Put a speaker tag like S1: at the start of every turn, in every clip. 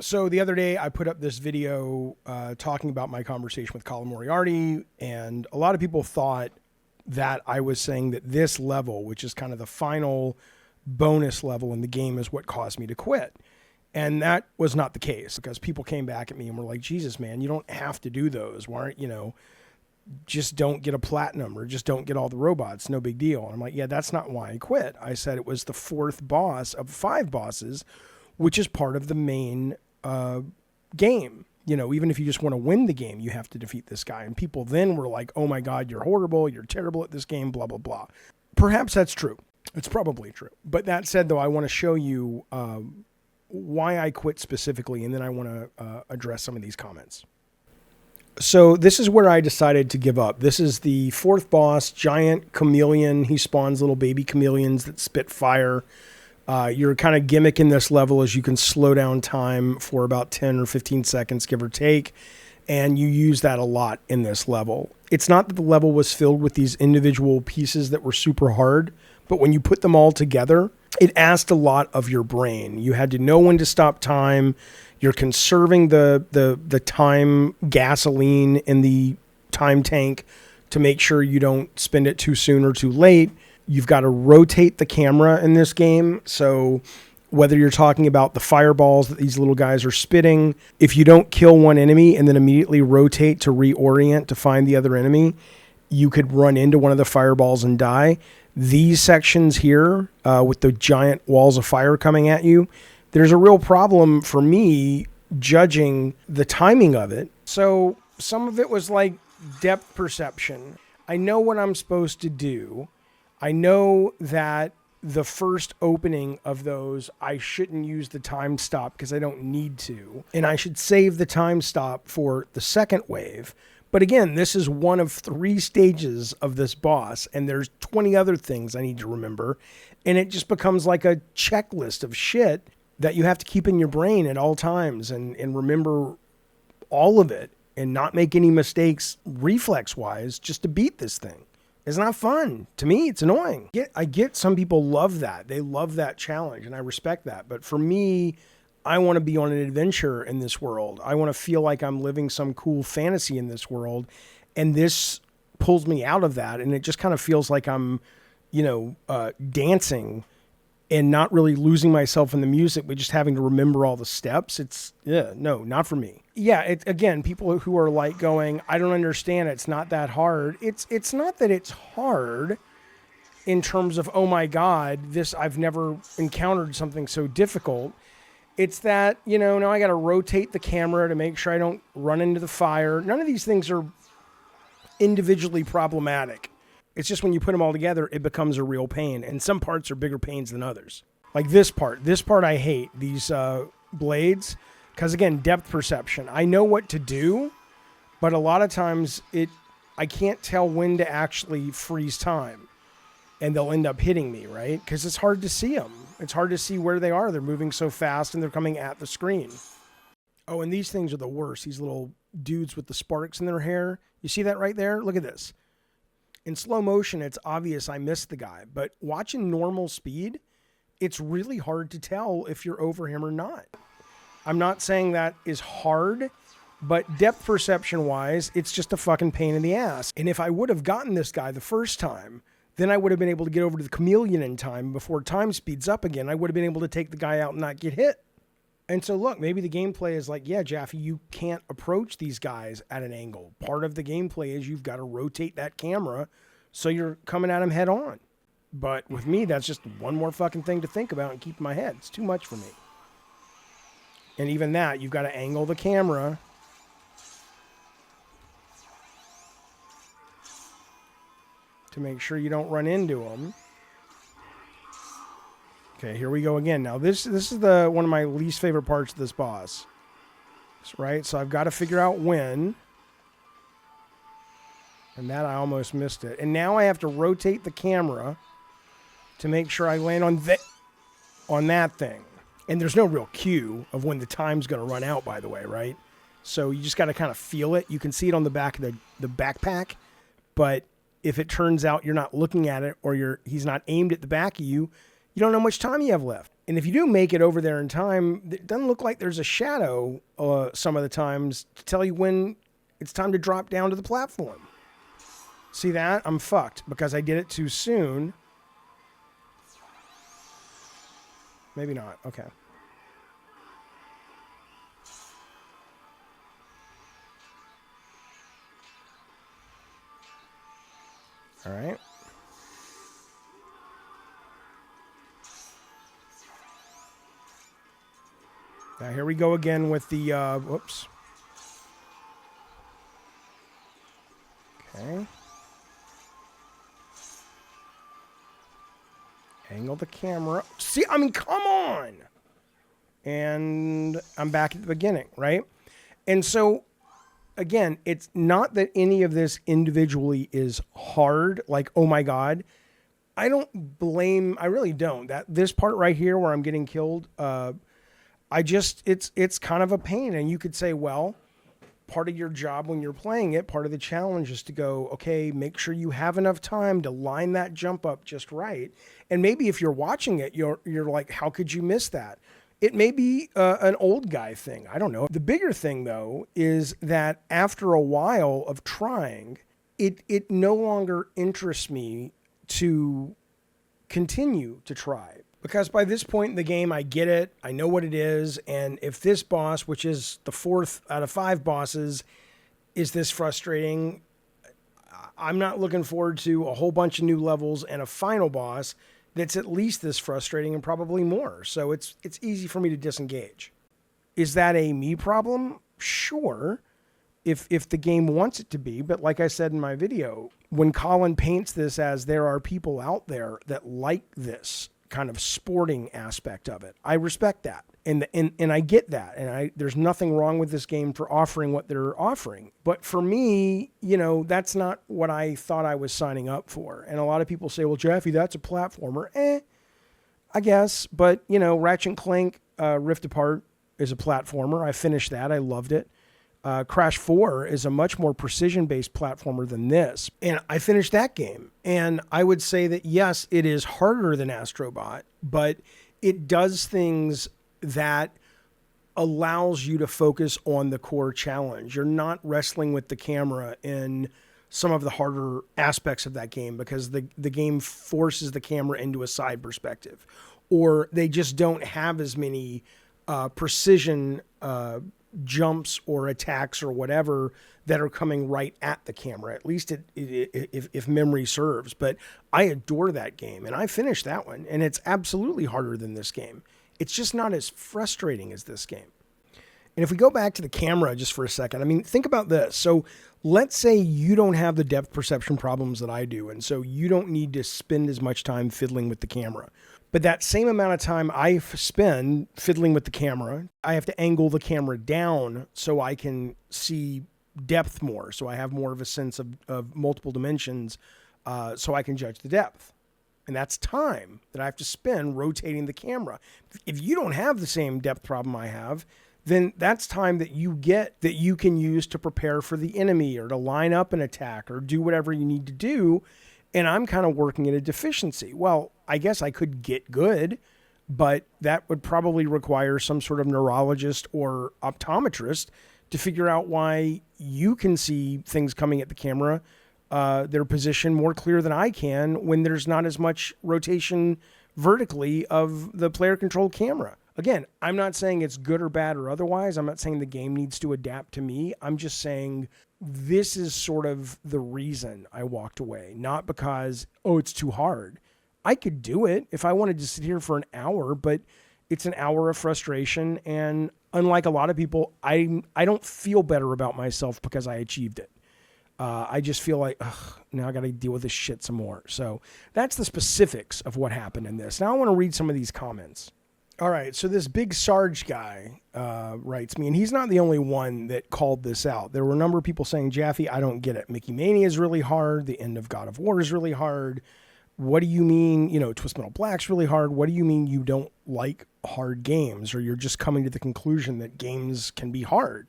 S1: So the other day I put up this video talking about my conversation with Colin Moriarty, and a lot of people thought that I was saying that this level, which is kind of the final bonus level in the game, is what caused me to quit. And that was not the case, because people came back at me and were like, Jesus, man, you don't have to do those. Why aren't, just don't get a platinum or just don't get all the robots. No big deal. And I'm like, yeah, that's not why I quit. I said it was the fourth boss of 5 bosses, which is part of the main game. Even if you just want to win the game, you have to defeat this guy. And people then were like, oh my God, you're horrible. You're terrible at this game, blah, blah, blah. Perhaps that's true. It's probably true. But that said, though, I want to show you why I quit specifically, and then I want to address some of these comments. So this is where I decided to give up. This is the 4th boss, giant chameleon. He spawns little baby chameleons that spit fire. You're kind of gimmicking this level as you can slow down time for about 10 or 15 seconds, give or take. And you use that a lot in this level. It's not that the level was filled with these individual pieces that were super hard, but when you put them all together, it asked a lot of your brain. You had to know when to stop time. You're conserving the time gasoline in the time tank to make sure you don't spend it too soon or too late. You've got to rotate the camera in this game. So whether you're talking about the fireballs that these little guys are spitting, if you don't kill one enemy and then immediately rotate to reorient to find the other enemy, you could run into one of the fireballs and die. These sections here with the giant walls of fire coming at you, there's a real problem for me judging the timing of it. So some of it was like depth perception. I know what I'm supposed to do. I know that the first opening of those, I shouldn't use the time stop because I don't need to. And I should save the time stop for the second wave. But again, this is one of 3 stages of this boss, and there's 20 other things I need to remember. And it just becomes like a checklist of shit that you have to keep in your brain at all times and remember all of it and not make any mistakes reflex-wise just to beat this thing. It's not fun. To me, it's annoying. I get some people love that. They love that challenge, and I respect that. But for me, I want to be on an adventure in this world. I want to feel like I'm living some cool fantasy in this world. And this pulls me out of that. And it just kind of feels like I'm, dancing and not really losing myself in the music, but just having to remember all the steps. No, not for me. Yeah, again, people who are like going, I don't understand, it's not that hard. It's not that it's hard in terms of, oh my God, I've never encountered something so difficult. It's that, now I got to rotate the camera to make sure I don't run into the fire. None of these things are individually problematic. It's just when you put them all together, it becomes a real pain. And some parts are bigger pains than others. Like this part. This part I hate, these blades. Because again, depth perception. I know what to do, but a lot of times I can't tell when to actually freeze time. And they'll end up hitting me, right? Because it's hard to see them. It's hard to see where they are. They're moving so fast and they're coming at the screen. Oh, and these things are the worst. These little dudes with the sparks in their hair. You see that right there? Look at this. In slow motion, it's obvious I missed the guy, but watching normal speed, it's really hard to tell if you're over him or not. I'm not saying that is hard, but depth perception wise, it's just a fucking pain in the ass. And if I would have gotten this guy the first time, then I would have been able to get over to the chameleon in time before time speeds up again. I would have been able to take the guy out and not get hit. And so look, maybe the gameplay is like, yeah, Jaffe, you can't approach these guys at an angle. Part of the gameplay is you've got to rotate that camera so you're coming at them head on. But with me, that's just one more fucking thing to think about and keep in my head. It's too much for me. And even that, you've got to angle the camera to make sure you don't run into them. Okay, here we go again. Now, this is one of my least favorite parts of this boss. Right? So I've got to figure out when. And that I almost missed it. And now I have to rotate the camera to make sure I land on that thing. And there's no real cue of when the time's going to run out, by the way, right? So you just got to kind of feel it. You can see it on the back of the backpack. But if it turns out you're not looking at it or he's not aimed at the back of you, You don't know how much time you have left. And if you do make it over there in time, it doesn't look like there's a shadow some of the times to tell you when it's time to drop down to the platform. See that? I'm fucked because I did it too soon. Maybe not. Okay. All right. Now here we go again with the, whoops. Okay. Angle the camera. See, I mean, come on. And I'm back at the beginning, right? And so, again, it's not that any of this individually is hard, like, oh my God. I really don't. This part right here where I'm getting killed, it's kind of a pain. And you could say, well, part of your job when you're playing it, part of the challenge is to go, okay, make sure you have enough time to line that jump up just right. And maybe if you're watching it, you're like, how could you miss that? It may be an old guy thing. I don't know. The bigger thing, though, is that after a while of trying, it no longer interests me to continue to try. Because by this point in the game, I get it. I know what it is. And if this boss, which is the 4th out of 5 bosses, is this frustrating, I'm not looking forward to a whole bunch of new levels and a final boss that's at least this frustrating and probably more. So it's easy for me to disengage. Is that a me problem? Sure. If the game wants it to be. But like I said in my video, when Colin paints this as there are people out there that like this kind of sporting aspect of it, I respect that. And I get that. And there's nothing wrong with this game for offering what they're offering. But for me, that's not what I thought I was signing up for. And a lot of people say, well, Jaffe, that's a platformer. I guess. But, Ratchet and Clank Rift Apart is a platformer. I finished that. I loved it. Crash 4 is a much more precision-based platformer than this. And I finished that game. And I would say that, yes, it is harder than Astrobot, but it does things that allows you to focus on the core challenge. You're not wrestling with the camera in some of the harder aspects of that game because the game forces the camera into a side perspective. Or they just don't have as many precision jumps or attacks or whatever that are coming right at the camera, at least if memory serves. But I adore that game, and I finished that one, and it's absolutely harder than this game. It's just not as frustrating as this game. And if we go back to the camera just for a second, I mean, think about this. So let's say you don't have the depth perception problems that I do, and so you don't need to spend as much time fiddling with the camera. But that same amount of time I spend fiddling with the camera, I have to angle the camera down so I can see depth more, so I have more of a sense of multiple dimensions, so I can judge the depth. And that's time that I have to spend rotating the camera. If you don't have the same depth problem I have, then that's time that you get that you can use to prepare for the enemy or to line up an attack or do whatever you need to do. And I'm kind of working at a deficiency. Well, I guess I could get good, but that would probably require some sort of neurologist or optometrist to figure out why you can see things coming at the camera, their position more clear than I can when there's not as much rotation vertically of the player controlled camera. Again, I'm not saying it's good or bad or otherwise. I'm not saying the game needs to adapt to me. I'm just saying this is sort of the reason I walked away. Not because, oh, it's too hard. I could do it if I wanted to sit here for an hour, but it's an hour of frustration. And unlike a lot of people, I don't feel better about myself because I achieved it. I just feel like, now I got to deal with this shit some more. So that's the specifics of what happened in this. Now I want to read some of these comments. All right, so this Big Sarge guy writes me, and he's not the only one that called this out. There were a number of people saying, Jaffe, I don't get it. Mickey Mania is really hard. The end of God of War is really hard. What do you mean, Twist Metal Black's really hard? What do you mean you don't like hard games, or you're just coming to the conclusion that games can be hard?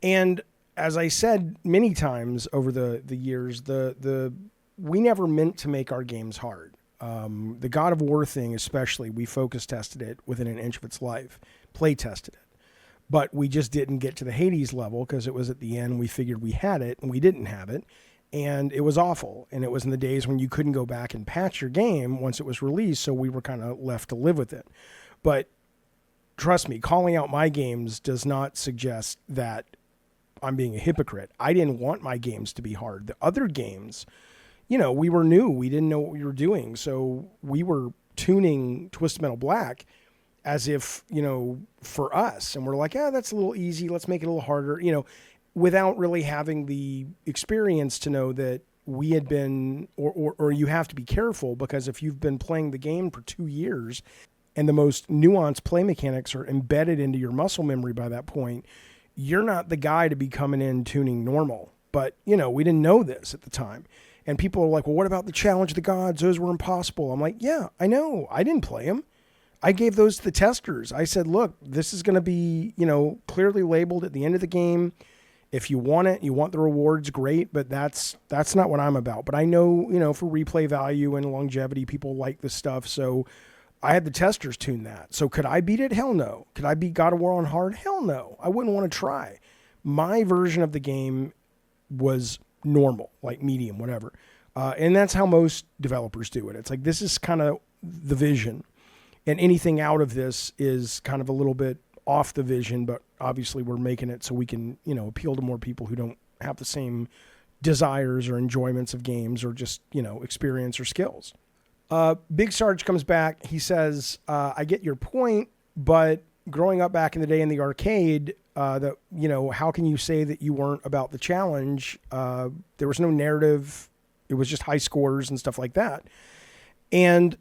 S1: And as I said many times over the years, we never meant to make our games hard. The God of War thing especially, we focus tested it within an inch of its life, play tested it. But we just didn't get to the Hades level because it was at the end. We figured we had it and we didn't have it. And it was awful. And it was in the days when you couldn't go back and patch your game once it was released. So we were kind of left to live with it. But trust me, calling out my games does not suggest that I'm being a hypocrite. I didn't want my games to be hard. The other games, you know, we were new. We didn't know what we were doing. So we were tuning Twisted Metal Black as if, you know, for us. And we're like, yeah, that's a little easy. Let's make it a little harder, you know, without really having the experience to know that we had been, or you have to be careful, because if you've been playing the game for 2 years and the most nuanced play mechanics are embedded into your muscle memory by that point, you're not the guy to be coming in tuning normal. But, you know, we didn't know this at the time. And people are like, well, what about the Challenge of the Gods? Those were impossible. I'm like, yeah, I know. I didn't play them. I gave those to the testers. I said, look, this is going to be, you know, clearly labeled at the end of the game. If you want it, you want the rewards, great, but that's not what I'm about. But I know, you know, for replay value and longevity, people like this stuff. So I had the testers tune that. So could I beat it? Hell no. Could I beat God of War on hard? Hell no. I wouldn't want to try. My version of the game was normal, like medium, whatever. And that's how most developers do it. It's like, this is kind of the vision. And anything out of this is kind of a little bit off the vision, but obviously we're making it so we can, you know, appeal to more people who don't have the same desires or enjoyments of games or just, you know, experience or skills. Big Sarge comes back. He says, I get your point, but growing up back in the day in the arcade, that, you know, how can you say that you weren't about the challenge? There was no narrative. It was just high scores and stuff like that. And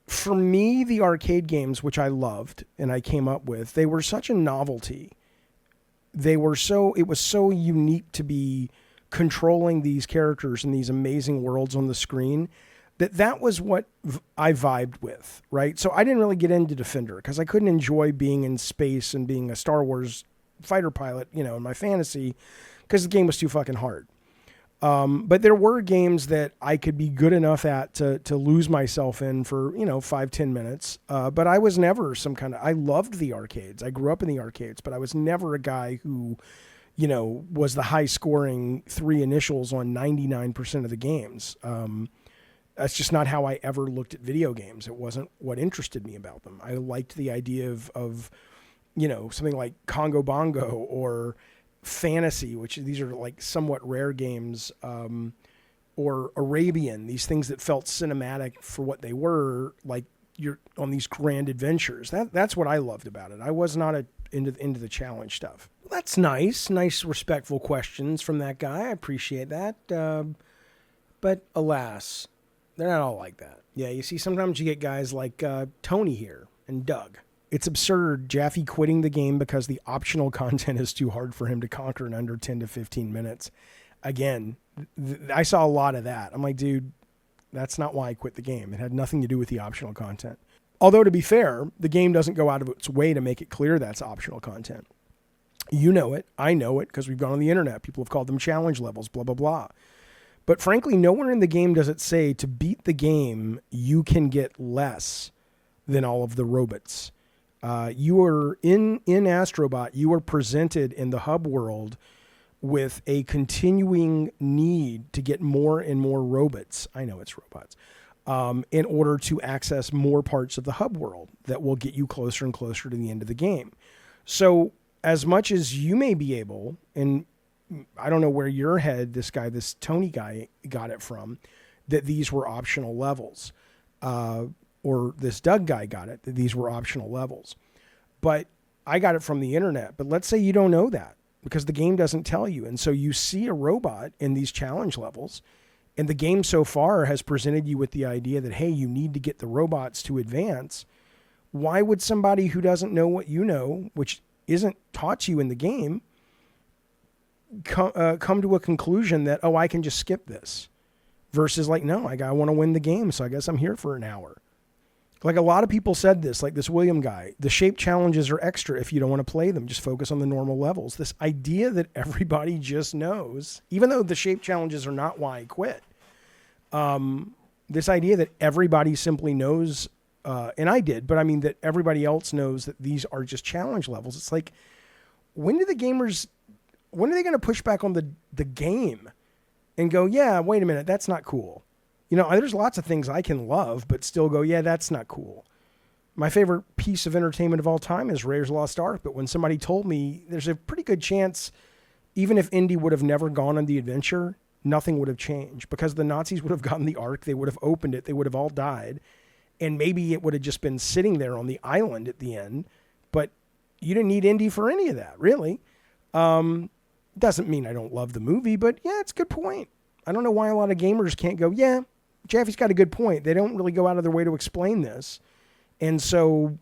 S1: for me, the arcade games, which I loved and I came up with, they were such a novelty. It was so unique to be controlling these characters in these amazing worlds on the screen that was what I vibed with, right? So I didn't really get into Defender because I couldn't enjoy being in space and being a Star Wars fighter pilot, you know, in my fantasy, because the game was too fucking hard. But there were games that I could be good enough at to lose myself in for, you know, 5-10 minutes. But I was never I loved the arcades. I grew up in the arcades, but I was never a guy who, you know, was the high scoring 3 initials on 99% of the games. That's just not how I ever looked at video games. It wasn't what interested me about them. I liked the idea of you know, something like Congo Bongo or Fantasy, which these are like somewhat rare games, or Arabian, these things that felt cinematic for what they were, like you're on these grand adventures. That's what I loved about it. I was not into the challenge stuff. Well, that's nice, respectful questions from that guy. I appreciate that. But alas, they're not all like that. Yeah, you see, sometimes you get guys like Tony here and Doug. It's absurd, Jaffe quitting the game because the optional content is too hard for him to conquer in under 10 to 15 minutes. Again, I saw a lot of that. I'm like, dude, that's not why I quit the game. It had nothing to do with the optional content. Although, to be fair, the game doesn't go out of its way to make it clear that's optional content. You know it. I know it because we've gone on the internet. People have called them challenge levels, blah, blah, blah. But frankly, nowhere in the game does it say to beat the game, you can get less than all of the robots. You are in Astrobot, you are presented in the hub world with a continuing need to get more and more robots. I know it's robots. In order to access more parts of the hub world that will get you closer and closer to the end of the game. So as much as you may be able, and I don't know where your head, this Tony guy got it from, that these were optional levels. Or this Doug guy got it, that these were optional levels. But I got it from the internet. But let's say you don't know that because the game doesn't tell you. And so you see a robot in these challenge levels, and the game so far has presented you with the idea that, hey, you need to get the robots to advance. Why would somebody who doesn't know what you know, which isn't taught you in the game, come to a conclusion that, oh, I can just skip this? Versus like, no, I want to win the game, so I guess I'm here for an hour. Like a lot of people said this, like this William guy, the shape challenges are extra if you don't want to play them. Just focus on the normal levels. This idea that everybody just knows, even though the shape challenges are not why I quit. this idea that everybody simply knows, and I did, but I mean that everybody else knows that these are just challenge levels. It's like, when are they going to push back on the game and go, yeah, wait a minute, that's not cool. You know, there's lots of things I can love, but still go, yeah, that's not cool. My favorite piece of entertainment of all time is Raiders of the Lost Ark, but when somebody told me there's a pretty good chance, even if Indy would have never gone on the adventure, nothing would have changed, because the Nazis would have gotten the Ark, they would have opened it, they would have all died, and maybe it would have just been sitting there on the island at the end, but you didn't need Indy for any of that, really. Doesn't mean I don't love the movie, but yeah, it's a good point. I don't know why a lot of gamers can't go, yeah, Jaffe's got a good point. They don't really go out of their way to explain this. And so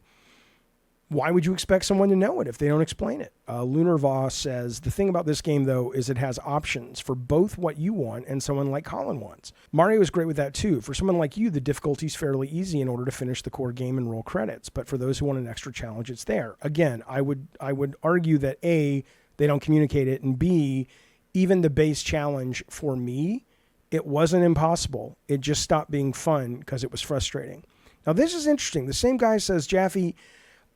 S1: why would you expect someone to know it if they don't explain it? Lunar Voss says, the thing about this game, though, is it has options for both what you want and someone like Colin wants. Mario is great with that, too. For someone like you, the difficulty's fairly easy in order to finish the core game and roll credits. But for those who want an extra challenge, it's there. Again, I would argue that, A, they don't communicate it, and B, even the base challenge for me, it wasn't impossible. It just stopped being fun because it was frustrating. Now, this is interesting. The same guy says, Jaffe,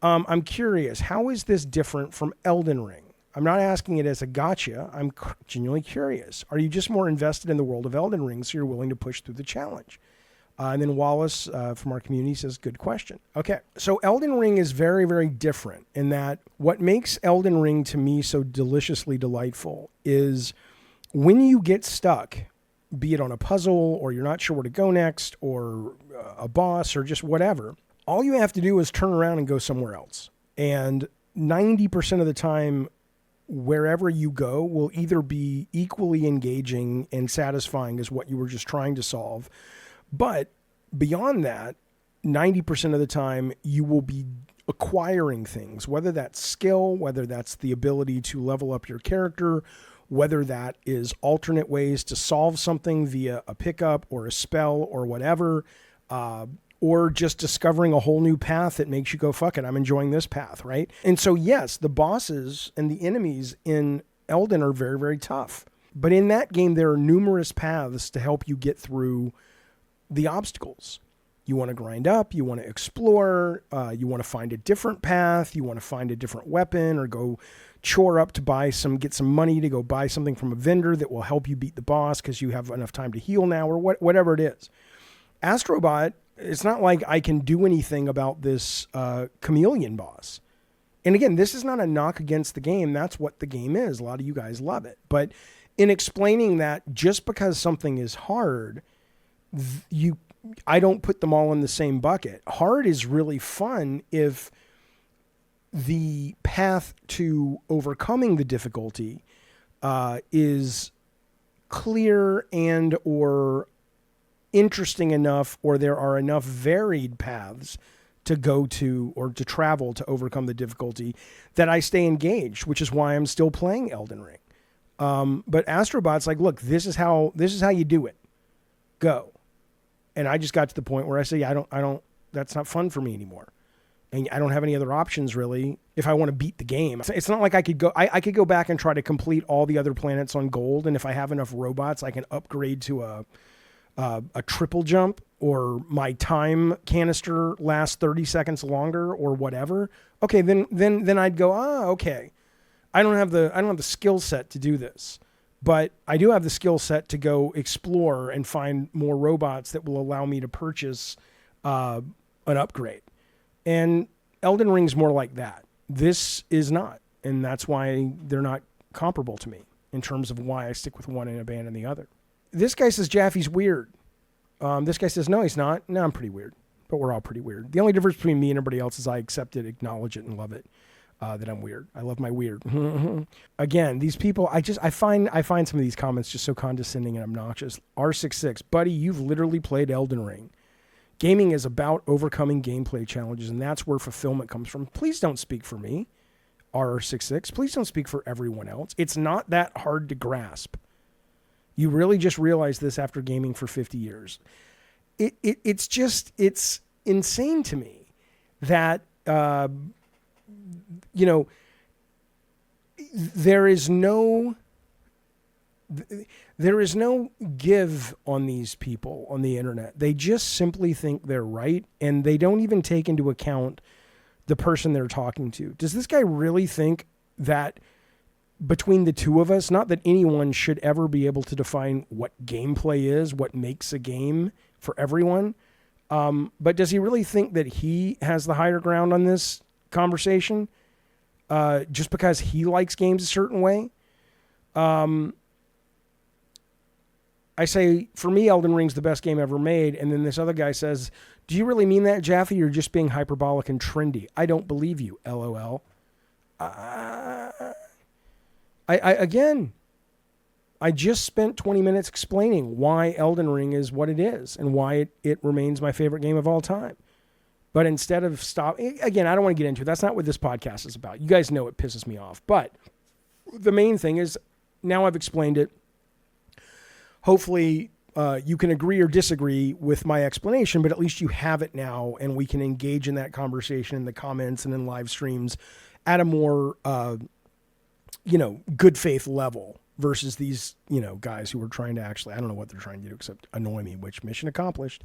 S1: I'm curious, how is this different from Elden Ring? I'm not asking it as a gotcha. I'm genuinely curious. Are you just more invested in the world of Elden Ring so you're willing to push through the challenge? And then Wallace from our community says, good question. Okay, so Elden Ring is very, very different in that what makes Elden Ring to me so deliciously delightful is when you get stuck, be it on a puzzle or you're not sure where to go next or a boss or just whatever, all you have to do is turn around and go somewhere else. And 90% of the time, wherever you go will either be equally engaging and satisfying as what you were just trying to solve. But beyond that, 90% of the time, you will be acquiring things, whether that's skill, whether that's the ability to level up your character, whether that is alternate ways to solve something via a pickup or a spell or whatever, or just discovering a whole new path that makes you go, fuck it, I'm enjoying this path, right? And so, yes, the bosses and the enemies in Elden are very, very tough. But in that game, there are numerous paths to help you get through the obstacles. You want to grind up, you want to explore, you want to find a different path, you want to find a different weapon, or go chore up to get some money to go buy something from a vendor that will help you beat the boss because you have enough time to heal now, or whatever it is. Astrobot, it's not like I can do anything about this chameleon boss. And again, this is not a knock against the game. That's what the game is. A lot of you guys love it. But in explaining that just because something is hard, I don't put them all in the same bucket. Hard is really fun if the path to overcoming the difficulty is clear and or interesting enough, or there are enough varied paths to go to or to travel to overcome the difficulty that I stay engaged, which is why I'm still playing Elden Ring. But Astrobot's like, look, this is how you do it. Go. And I just got to the point where I say, I don't, that's not fun for me anymore. And I don't have any other options really if I want to beat the game. It's not like I could go back and try to complete all the other planets on gold. And if I have enough robots, I can upgrade to a triple jump, or my time canister lasts 30 seconds longer or whatever. Okay. Then I'd go, okay. I don't have the skill set to do this. But I do have the skill set to go explore and find more robots that will allow me to purchase an upgrade. And Elden Ring's more like that. This is not. And that's why they're not comparable to me in terms of why I stick with one and abandon the other. This guy says Jaffe's weird. This guy says, no, he's not. No, I'm pretty weird. But we're all pretty weird. The only difference between me and everybody else is I accept it, acknowledge it, and love it. That I'm weird. I love my weird. Again, these people, I find some of these comments just so condescending and obnoxious. R66, buddy, you've literally played Elden Ring. Gaming is about overcoming gameplay challenges, and that's where fulfillment comes from. Please don't speak for me, R66. Please don't speak for everyone else. It's not that hard to grasp. You really just realize this after gaming for 50 years. It's insane to me that, there is no there is no give on these people on the internet. They just simply think they're right, and they don't even take into account the person they're talking to. Does this guy really think that between the two of us, not that anyone should ever be able to define what gameplay is, what makes a game for everyone, but does he really think that he has the higher ground on this conversation just because he likes games a certain way? I say, for me, Elden Ring's the best game ever made, and then this other guy says, do you really mean that, Jaffe? You're just being hyperbolic and trendy. I don't believe you, LOL. Again, I just spent 20 minutes explaining why Elden Ring is what it is and why it remains my favorite game of all time. But instead of again, I don't want to get into it. That's not what this podcast is about. You guys know it pisses me off. But the main thing is, now I've explained it. Hopefully, you can agree or disagree with my explanation, but at least you have it now, and we can engage in that conversation in the comments and in live streams at a more, good faith level versus these, guys who are trying to actually, I don't know what they're trying to do except annoy me, which mission accomplished.